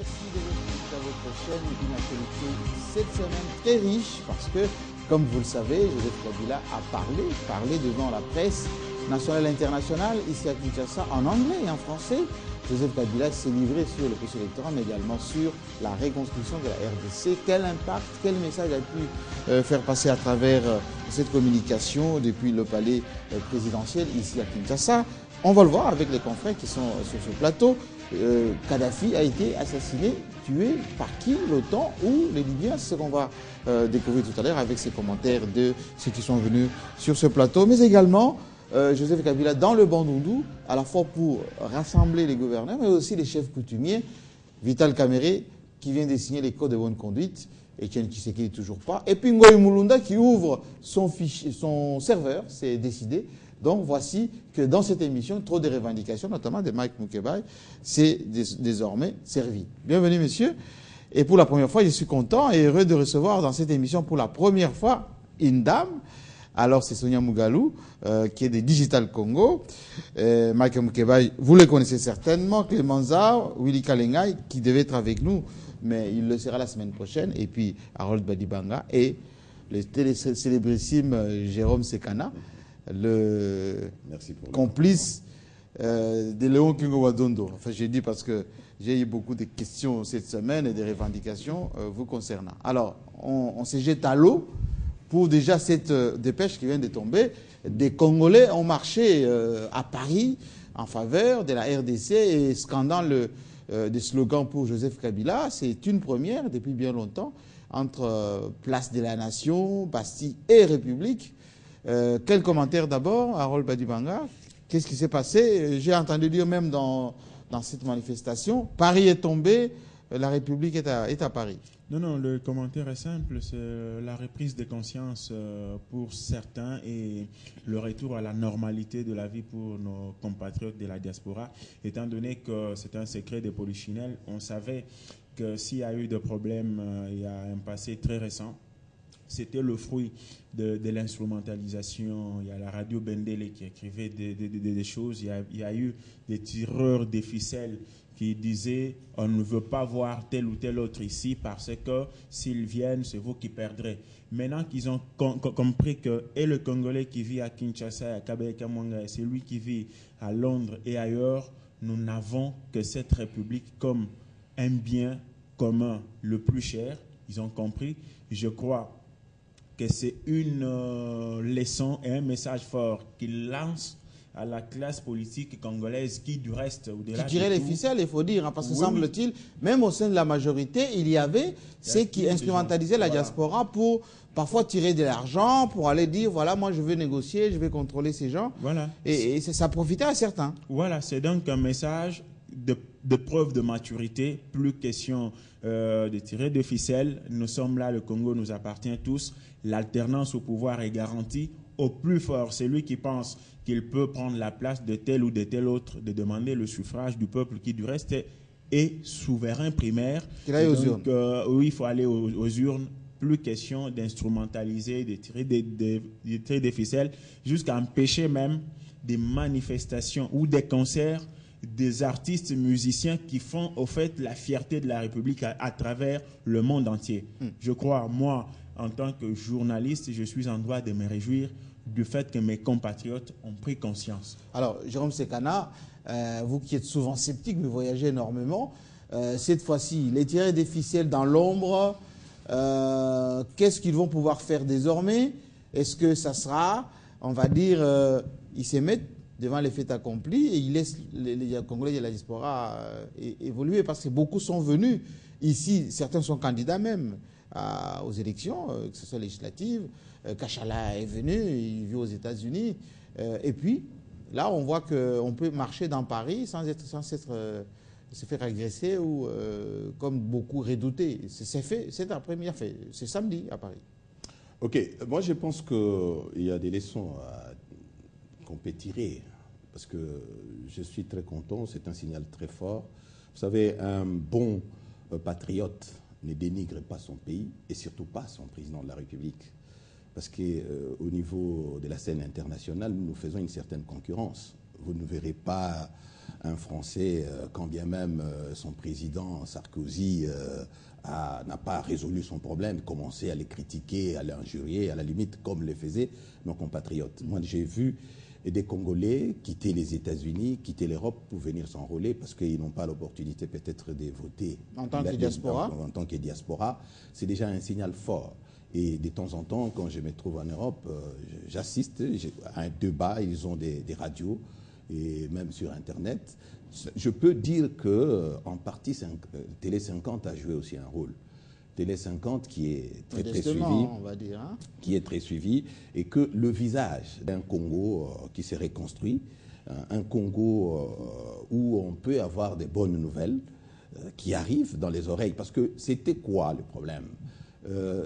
Merci de retrouver à votre chaîne une actualité cette semaine très riche parce que, comme vous le savez, Joseph Kabila a parlé devant la presse nationale et internationale ici à Kinshasa en anglais et en français. Joseph Kabila s'est livré sur le processus électoral mais également sur la reconstruction de la RDC. Quel impact, quel message a pu faire passer à travers cette communication depuis le palais présidentiel ici à Kinshasa? On va le voir avec les confrères qui sont sur ce plateau. Kadhafi a été assassiné, tué par qui? L'OTAN ou les Libyens? C'est ce qu'on va découvrir tout à l'heure avec ces commentaires de ceux qui sont venus sur ce plateau. Mais également, Joseph Kabila dans le Bandundu, à la fois pour rassembler les gouverneurs, mais aussi les chefs coutumiers. Vital Kamerhe qui vient de signer les codes de bonne conduite, Etienne Tshisekedi toujours pas. Et puis Ngoï Mulunda qui ouvre son serveur, c'est décidé. Donc voici que dans cette émission, trop de revendications, notamment de Mike Mukebai, c'est désormais servi. Bienvenue messieurs. Et pour la première fois, je suis content et heureux de recevoir dans cette émission pour la première fois une dame. Alors c'est Sonia Mugalou, qui est de Digital Congo. Mike Mukebai, vous le connaissez certainement. Clément Zao, Willy Kalengai, qui devait être avec nous, mais il le sera la semaine prochaine. Et puis Harold Badibanga et le célébrissime Jérôme Sekana, le complice de Léon Kingo Wadondo. Enfin, j'ai dit parce que j'ai eu beaucoup de questions cette semaine et des revendications vous concernant. Alors, on se jette à l'eau pour déjà cette dépêche qui vient de tomber. Des Congolais ont marché à Paris en faveur de la RDC et scandant des slogans pour Joseph Kabila. C'est une première depuis bien longtemps entre Place de la Nation, Bastille et République. Quel commentaire d'abord, Harold Badibanga? Qu'est-ce qui s'est passé? J'ai entendu dire même dans cette manifestation, Paris est tombé, la République est à Paris. Non, le commentaire est simple, c'est la reprise de conscience pour certains et le retour à la normalité de la vie pour nos compatriotes de la diaspora, étant donné que c'est un secret de polichinelle. On savait que s'il y a eu des problèmes il y a un passé très récent, c'était le fruit de l'instrumentalisation. Il y a la radio Bendele qui écrivait des choses. Il y a eu des tireurs de ficelles qui disaient on ne veut pas voir tel ou tel autre ici parce que s'ils viennent, c'est vous qui perdrez. Maintenant qu'ils ont compris que et le Congolais qui vit à Kinshasa, à Kabeka-Mwanga, et celui qui vit à Londres et ailleurs, nous n'avons que cette République comme un bien commun le plus cher. Ils ont compris. Je crois que c'est une leçon et un message fort qu'il lance à la classe politique congolaise qui, du reste, au-delà qui tirait les ficelles, il faut dire, hein, parce que semble-t-il, même au sein de la majorité, il y avait ceux qui instrumentalisaient la diaspora pour parfois tirer de l'argent, pour aller dire, voilà, moi je veux négocier, je vais contrôler ces gens. Voilà. Et ça profitait à certains. Voilà, c'est donc un message de preuve de maturité, plus question de tirer de ficelles. Nous sommes là, le Congo nous appartient tous. L'alternance au pouvoir est garantie. Au plus fort, c'est lui qui pense qu'il peut prendre la place de tel ou de tel autre, de demander le suffrage du peuple qui, du reste, est souverain primaire. Donc, oui, il faut aller aux urnes. Plus question d'instrumentaliser, de tirer des ficelles, jusqu'à empêcher même des manifestations ou des concerts des artistes musiciens qui font au fait la fierté de la République à travers le monde entier. Je crois, moi, en tant que journaliste, je suis en droit de me réjouir du fait que mes compatriotes ont pris conscience. Alors, Jérôme Sekana, vous qui êtes souvent sceptique, mais voyagez énormément, cette fois-ci, les tirer des ficelles dans l'ombre, qu'est-ce qu'ils vont pouvoir faire désormais? Est-ce que ça sera, on va dire, ils se mettent devant les faits accomplis et ils laissent les Congolais de la diaspora évoluer parce que beaucoup sont venus ici, certains sont candidats même aux élections, que ce soit législatives. Kachala est venu, il vit aux États-Unis. Et puis, là, on voit qu'on peut marcher dans Paris sans se faire agresser ou, comme beaucoup, redouter. C'est fait, c'est après-midi, c'est samedi à Paris. Ok, moi je pense qu'il y a des leçons qu'on peut tirer, parce que je suis très content, c'est un signal très fort. Vous savez, un bon patriote ne dénigre pas son pays et surtout pas son président de la République. Parce qu'au niveau de la scène internationale, nous faisons une certaine concurrence. Vous ne verrez pas un Français, quand bien même son président Sarkozy n'a pas résolu son problème, commencer à les critiquer, à les injurier, à la limite, comme le faisaient nos compatriotes. Moi, j'ai vu des Congolais quitter les États-Unis, quitter l'Europe pour venir s'enrôler parce qu'ils n'ont pas l'opportunité peut-être de voter. En tant que diaspora. En tant que diaspora, c'est déjà un signal fort. Et de temps en temps, quand je me trouve en Europe, j'assiste à un débat, ils ont des radios, et même sur Internet. Je peux dire qu'en partie, Télé 50 a joué aussi un rôle. Télé 50 qui est très suivi, on va dire, hein, qui est très suivi, et que le visage d'un Congo qui s'est reconstruit, un Congo où on peut avoir des bonnes nouvelles qui arrivent dans les oreilles. Parce que c'était quoi le problème ?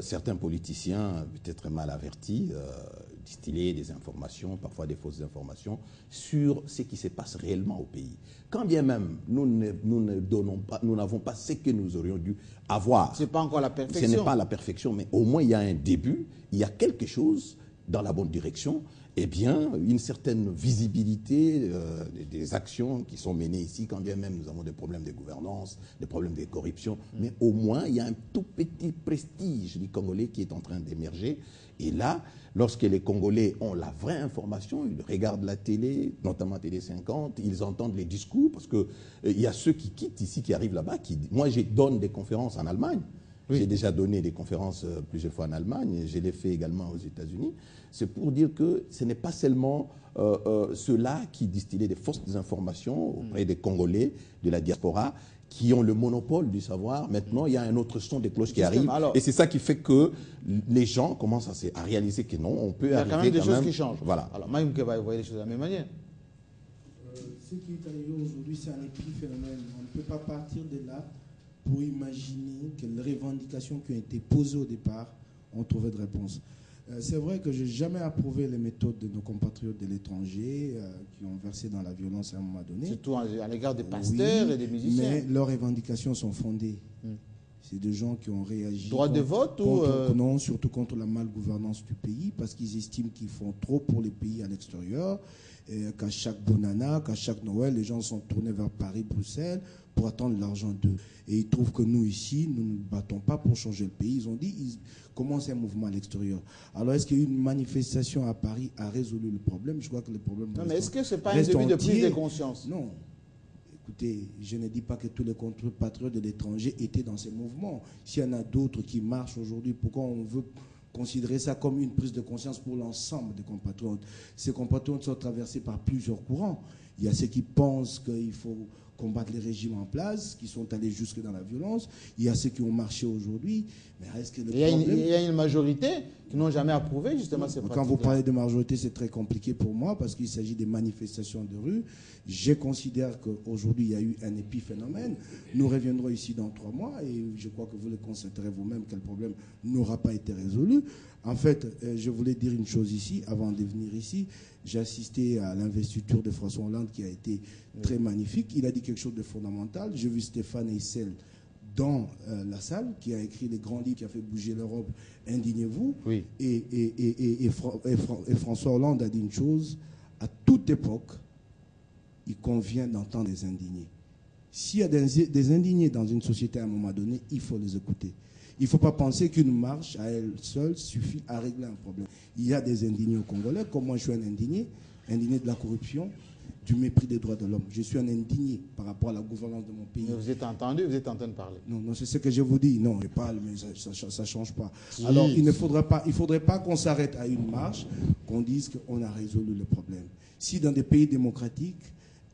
Certains politiciens, peut-être mal avertis, distiller des informations, parfois des fausses informations, sur ce qui se passe réellement au pays. Quand bien même nous n'avons pas ce que nous aurions dû avoir. Ce n'est pas encore la perfection. Ce n'est pas la perfection, mais au moins il y a un début, il y a quelque chose dans la bonne direction. Eh bien, une certaine visibilité des actions qui sont menées ici, quand bien même nous avons des problèmes de gouvernance, des problèmes de corruption, mais au moins il y a un tout petit prestige du Congolais qui est en train d'émerger. Et là, lorsque les Congolais ont la vraie information, ils regardent la télé, notamment Télé 50, ils entendent les discours, parce qu'il y a ceux qui quittent ici, qui arrivent là-bas. Moi, je donne des conférences en Allemagne. Oui. J'ai déjà donné des conférences plusieurs fois en Allemagne, je l'ai fait également aux États-Unis. C'est pour dire que ce n'est pas seulement ceux-là qui distillaient des fausses informations auprès des Congolais de la diaspora qui ont le monopole du savoir. Maintenant, il y a un autre son des cloches qui arrive. Et c'est ça qui fait que les gens commencent à réaliser que non, on peut arriver quand même... Il y a quand même des choses qui changent. Voilà. Alors, Maïm Keba, vous voyez les choses de la même manière. Ce qui est arrivé aujourd'hui, c'est un épiphénomène. On ne peut pas partir de là pour imaginer que les revendications qui ont été posées au départ ont trouvé de réponse. C'est vrai que je n'ai jamais approuvé les méthodes de nos compatriotes de l'étranger qui ont versé dans la violence à un moment donné. Surtout à l'égard des pasteurs et des musiciens. Mais leurs revendications sont fondées. C'est des gens qui ont réagi. Droit de vote Non, surtout contre la malgouvernance du pays, parce qu'ils estiment qu'ils font trop pour les pays à l'extérieur, qu'à chaque Bonana, qu'à chaque Noël, les gens sont tournés vers Paris, Bruxelles, pour attendre l'argent d'eux. Et ils trouvent que nous, ici, nous ne nous battons pas pour changer le pays. Ils ont dit, ils commencent un mouvement à l'extérieur. Alors, est-ce qu'il y a eu une manifestation à Paris a résolu le problème? Je crois que le problème... Non, mais est-ce que ce n'est pas un début de prise de conscience? Non. Écoutez, je ne dis pas que tous les compatriotes de l'étranger étaient dans ces mouvements. S'il y en a d'autres qui marchent aujourd'hui, pourquoi on veut considérer ça comme une prise de conscience pour l'ensemble des compatriotes? Ces compatriotes sont traversés par plusieurs courants. Il y a ceux qui pensent qu'il faut combattre les régimes en place, qui sont allés jusque dans la violence. Il y a ceux qui ont marché aujourd'hui. Mais est-ce que il y a une majorité qui n'ont jamais approuvé justement ces pratiques. Quand vous parlez de majorité, c'est très compliqué pour moi parce qu'il s'agit des manifestations de rue. Je considère qu'aujourd'hui, il y a eu un épiphénomène. Nous reviendrons ici dans 3 mois et je crois que vous le constaterez vous-même que le problème n'aura pas été résolu. En fait, je voulais dire une chose ici, avant de venir ici. J'ai assisté à l'investiture de François Hollande qui a été très magnifique. Il a dit quelque chose de fondamental. J'ai vu Stéphane Heyssel dans la salle qui a écrit les grands livres qui a fait bouger l'Europe, Indignez-vous. Oui. Et François Hollande a dit une chose, à toute époque, il convient d'entendre des indignés. S'il y a des indignés dans une société à un moment donné, il faut les écouter. Il ne faut pas penser qu'une marche à elle seule suffit à régler un problème. Il y a des indignés au Congolais, comme moi je suis un indigné de la corruption, du mépris des droits de l'homme. Je suis un indigné par rapport à la gouvernance de mon pays. Mais vous êtes entendu, vous êtes en train de parler. Non, c'est ce que je vous dis. Non, je parle, mais ça ne change pas. Alors, il ne faudrait pas qu'on s'arrête à une marche, qu'on dise qu'on a résolu le problème. Si dans des pays démocratiques,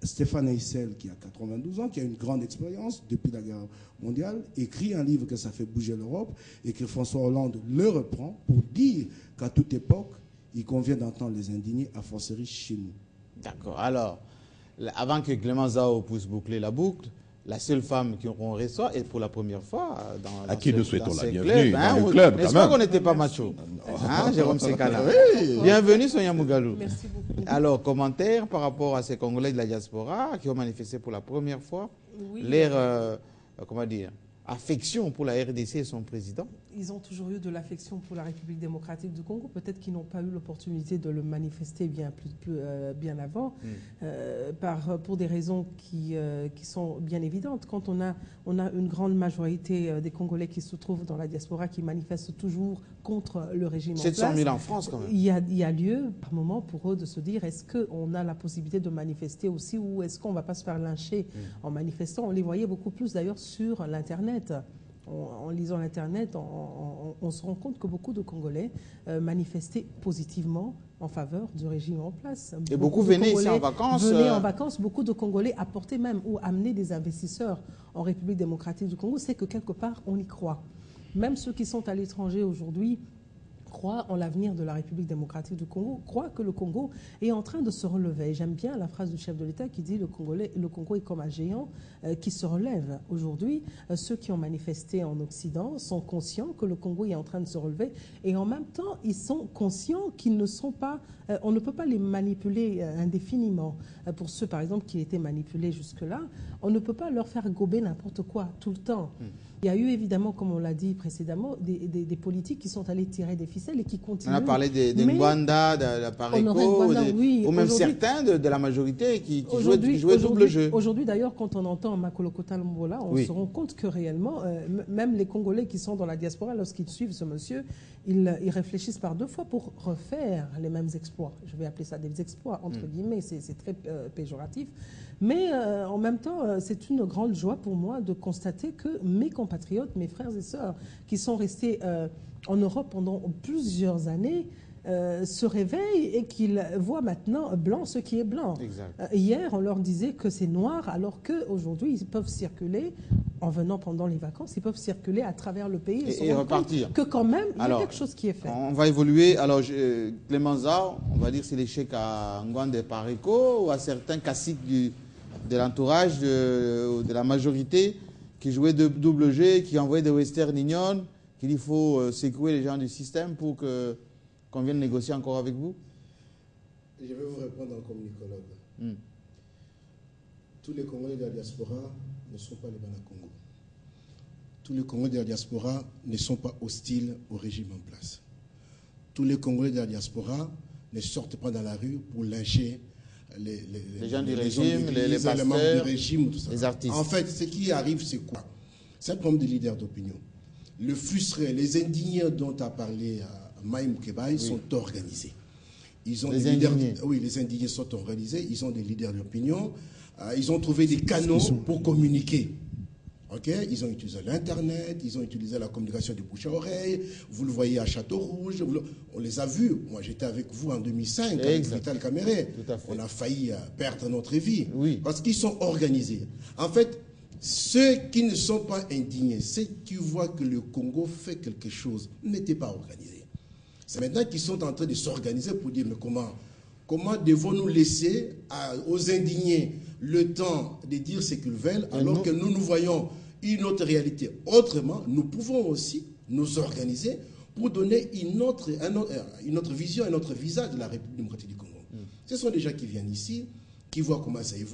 Stéphane Heyssel, qui a 92 ans, qui a une grande expérience depuis la guerre mondiale, écrit un livre que ça fait bouger l'Europe et que François Hollande le reprend pour dire qu'à toute époque, il convient d'entendre les indignés, à forcerie chez nous. D'accord. Alors, avant que Clément Zao puisse boucler la boucle, la seule femme qu'on reçoit est pour la première fois dans qui nous souhaitons la bienvenue dans le club. N'est-ce pas qu'on n'était pas macho, Jérôme Sekala? Oui. Bienvenue, Sonia Mugalou. Merci beaucoup. Alors, commentaire par rapport à ces Congolais de la diaspora qui ont manifesté pour la première fois oui. leur, comment dire, affection pour la RDC et son président? Ils ont toujours eu de l'affection pour la République démocratique du Congo. Peut-être qu'ils n'ont pas eu l'opportunité de le manifester bien avant, pour des raisons qui sont bien évidentes. Quand on a une grande majorité des Congolais qui se trouvent dans la diaspora, qui manifestent toujours contre le régime en place. 700 000 en France quand même. Il y a lieu, par moment, pour eux de se dire, est-ce qu'on a la possibilité de manifester aussi ou est-ce qu'on ne va pas se faire lyncher en manifestant? On les voyait beaucoup plus d'ailleurs sur l'Internet. En lisant l'Internet, on se rend compte que beaucoup de Congolais manifestaient positivement en faveur du régime en place. Et beaucoup venaient ici en vacances. Venaient en vacances. Beaucoup de Congolais apportaient même ou amenaient des investisseurs en République démocratique du Congo. C'est que quelque part, on y croit. Même ceux qui sont à l'étranger aujourd'hui croient en l'avenir de la République démocratique du Congo, croient que le Congo est en train de se relever. J'aime bien la phrase du chef de l'État qui dit le Congo est comme un géant qui se relève. Aujourd'hui, ceux qui ont manifesté en Occident sont conscients que le Congo est en train de se relever et en même temps, ils sont conscients qu'ils ne sont pas... on ne peut pas les manipuler indéfiniment. Pour ceux, par exemple, qui étaient manipulés jusque-là, on ne peut pas leur faire gober n'importe quoi tout le temps. Il y a eu évidemment, comme on l'a dit précédemment, des politiques qui sont allés tirer des ficelles et qui continuent. On a parlé des Ngwanda, de la Pareco, ou même certains de la majorité qui jouaient double jeu. Aujourd'hui, d'ailleurs, quand on entend Makolo Kota Lumbola, on se rend compte que réellement, même les Congolais qui sont dans la diaspora, lorsqu'ils suivent ce monsieur, ils réfléchissent par deux fois pour refaire les mêmes exploits. Je vais appeler ça des exploits, entre guillemets, c'est très péjoratif. Mais en même temps, c'est une grande joie pour moi de constater que mes compatriotes, mes frères et sœurs, qui sont restés en Europe pendant plusieurs années, se réveillent et qu'ils voient maintenant blanc ce qui est blanc. Hier, on leur disait que c'est noir, alors qu'aujourd'hui, ils peuvent circuler, en venant pendant les vacances, ils peuvent circuler à travers le pays et repartir. Que quand même, il y a quelque chose qui est fait. On va évoluer. Alors, Clément Zao, on va dire c'est l'échec à Ngwanda et Pareco ou à certains caciques de l'entourage de la majorité qui jouaient de double jeu, qui envoyaient des Western Union, qu'il faut secouer les gens du système pour qu'on vienne négocier encore avec vous? Je vais vous répondre en communicologue. Tous les Congolais de la diaspora ne sont pas les Banakongo. Tous les Congolais de la diaspora ne sont pas hostiles au régime en place. Tous les Congolais de la diaspora ne sortent pas dans la rue pour lyncher les gens du régime, les pasteurs, du régime, tout ça. Les artistes. En fait, ce qui arrive, c'est quoi? C'est un problème de leader d'opinion. Le frustré, les indignés dont a parlé Maïm Kebaï sont organisés. Ils ont les indignés. Oui, les indignés sont organisés. Ils ont des leaders d'opinion. Ils ont trouvé des canaux pour communiquer. Okay? Ils ont utilisé l'Internet, ils ont utilisé la communication de bouche à oreille. Vous le voyez à Château-Rouge. On les a vus. Moi, j'étais avec vous en 2005 avec Vital Kamere. On a failli perdre notre vie. Parce qu'ils sont organisés. En fait, ceux qui ne sont pas indignés, ceux qui voient que le Congo fait quelque chose, n'étaient pas organisés. C'est maintenant qu'ils sont en train de s'organiser pour dire, mais comment devons-nous laisser aux indignés le temps de dire ce qu'ils veulent, alors que nous voyons une autre réalité. Autrement, nous pouvons aussi nous organiser pour donner une autre vision, un autre visage de la République démocratique du Congo. Ce sont des gens qui viennent ici, qui voient comment ça évolue.